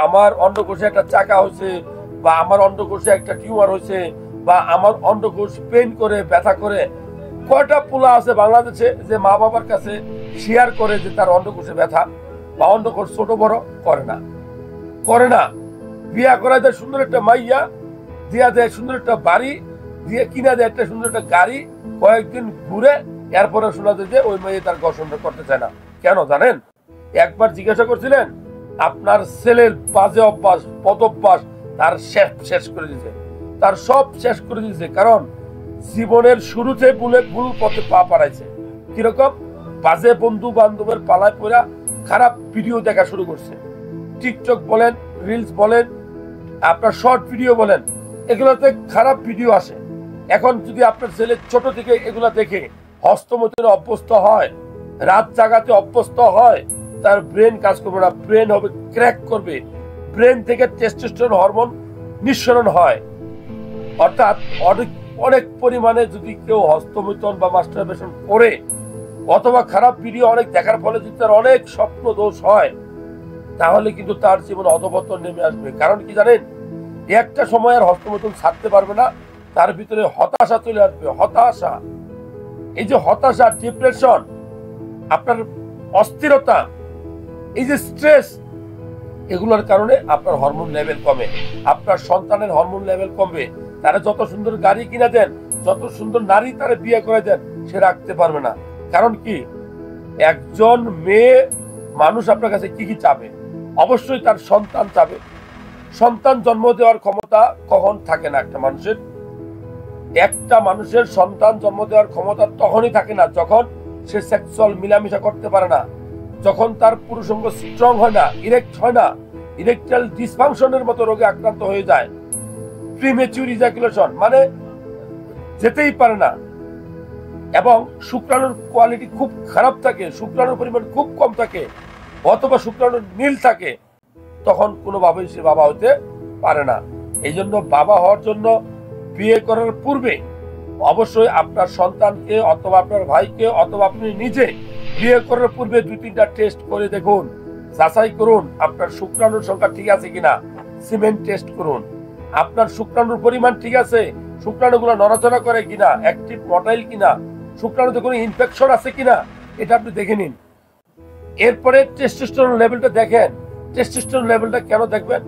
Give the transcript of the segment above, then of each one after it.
আমার অন্ডকোষে একটা চাকা হয়েছে, বা আমার অন্ডকোষে একটা টিউমার হয়েছে, বা আমার অন্ডকোষ পেন করে ব্যথা করে। কয়টা পোলা আছে বাংলাদেশে যে মা বাবার কাছে শেয়ার করে যে তার অন্ডকোষে ব্যথা বা অন্ডকোষ ছোট বড় করে না? করে না। বিয়া করা দেয় সুন্দর একটা মাইয়া, দিয়া দেয় সুন্দর একটা বাড়ি, দিয়ে কিনা দেয় একটা সুন্দর একটা গাড়ি, কয়েকদিন ঘুরে এরপরে শোনা যায় যে ওই মেয়ে তার ঘর সংসার করতে চায় না। কেন জানেন? একবার জিজ্ঞাসা করছিলেন আপনার ছেলের বাজে অভ্যাস, পদ অভ্যাস তার শেষ করে দিয়েছে, তার সব শেষ করে দিয়েছে। কারণ জীবনের শুরুতে ভুল পথে পা পাড়াইছে। কিরকম? বাজে বন্ধু বান্ধবের পালায় পড়া খারাপ ভিডিও দেখা শুরু করছে। টিকটক বলেন, রিলস বলেন, আপনার শর্ট ভিডিও বলেন, এগুলোতে খারাপ ভিডিও আসে। এখন যদি আপনার ছেলে ছোট থেকে এগুলা দেখে হস্তমৈথুনে অভ্যস্ত হয়, রাত জাগাতে অভ্যস্ত হয়, তার ব্রেন কাজ করবে না, ব্রেন হবে ক্র্যাক করবে, ব্রেন থেকে টেস্টোস্টেরন হরমোন নিঃসরণ হয়। অর্থাৎ অনেক পরিমাণে যদি কেউ হস্তমৈথুন বা মাস্টারবেশন করে অথবা খারাপ ভিডিও অনেক দেখার ফলে যদি তার অনেক স্বপ্ন দোষ হয়, তাহলে কিন্তু তার জীবনে অধঃপতন নেমে আসবে। কারণ কি জানেন? একটা সময় আর হস্তমৈথুন ছাড়তে পারবে না, তার ভিতরে হতাশা চলে আসবে। হতাশা, এই যে হতাশা, ডিপ্রেশন, আপনার অস্থিরতা, এই যে স্ট্রেস, এগুলোর কারণে আপনার হরমোন লেভেল কমে, আপনার সন্তানের হরমোন লেভেল কমবে। তারা যত সুন্দর গাড়ি কিনে দেন, যত সুন্দর নারী তারা বিয়ে করে দেন, সে রাখতে পারবে না। কারণ কি? একজন মেয়ে মানুষ আপনার কাছে কি কি চাবে? অবশ্যই তার সন্তান চাবে। সন্তান জন্ম দেওয়ার ক্ষমতা কখন থাকে না একটা মানুষের? একটা মানুষের সন্তান জন্ম দেওয়ার ক্ষমতা তখনই থাকে না যখন সে সেক্সুয়াল মিলামিশা করতে পারে না, যখন তার পুরুষাঙ্গ স্ট্রং হয় না, ইরেক্ট হয় না, ইরেকটাইল ডিসফাংশনের মতো রোগে আক্রান্ত হয়ে যায়, প্রিমেচুর ইজাকুলেশন, মানে যেতেই পারে না, এবং শুক্রাণুর কোয়ালিটি খুব খারাপ থাকে, শুক্রাণুর পরিমাণ খুব কম থাকে, অথবা শুক্রাণুর নীল থাকে, তখন কোনোভাবেই সে বাবা হতে পারে না। এই জন্য বাবা হওয়ার জন্য বিয়ে করার পূর্বে অবশ্যই আপনার সন্তানকে অথবা আপনার ভাইকে অথবা আপনি নিজে বিয়ে করার পূর্বে 2-3টা টেস্ট করে দেখুন, যাচাই করুন আপনার শুক্রাণুর সংখ্যা ঠিক আছে কিনা। সিমেন্ট টেস্ট করুন, আপনার শুক্রাণুর পরিমাণ ঠিক আছে, শুক্রাণুগুলো নড়াচড়া করে কিনা, অ্যাক্টিভ মটাইল কিনা, শুক্রাণুতে কোনো ইনফেকশন আছে কিনা, এটা আপনি দেখে নিন। এরপরে টেস্টোস্টেরন লেভেলটা দেখেন। টেস্টোস্টেরন লেভেলটা কেন দেখবেন?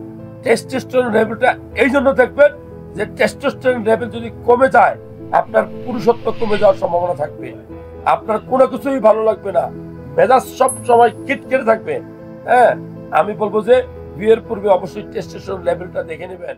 টেস্টোস্টেরন লেভেলটা এই জন্য দেখবেন যে টেস্টোস্টেরন লেভেল যদি কমে যায়, আপনার পুরুষত্ব কমে যাওয়ার সম্ভাবনা থাকবে, আপনার কোনো কিছুই ভালো লাগবে না, মেজাজ সব সময় খিটখিটে থাকবে। হ্যাঁ, আমি বলবো যে বিয়ের পূর্বে অবশ্যই টেস্টোস্টেরন লেভেলটা দেখে নেবেন।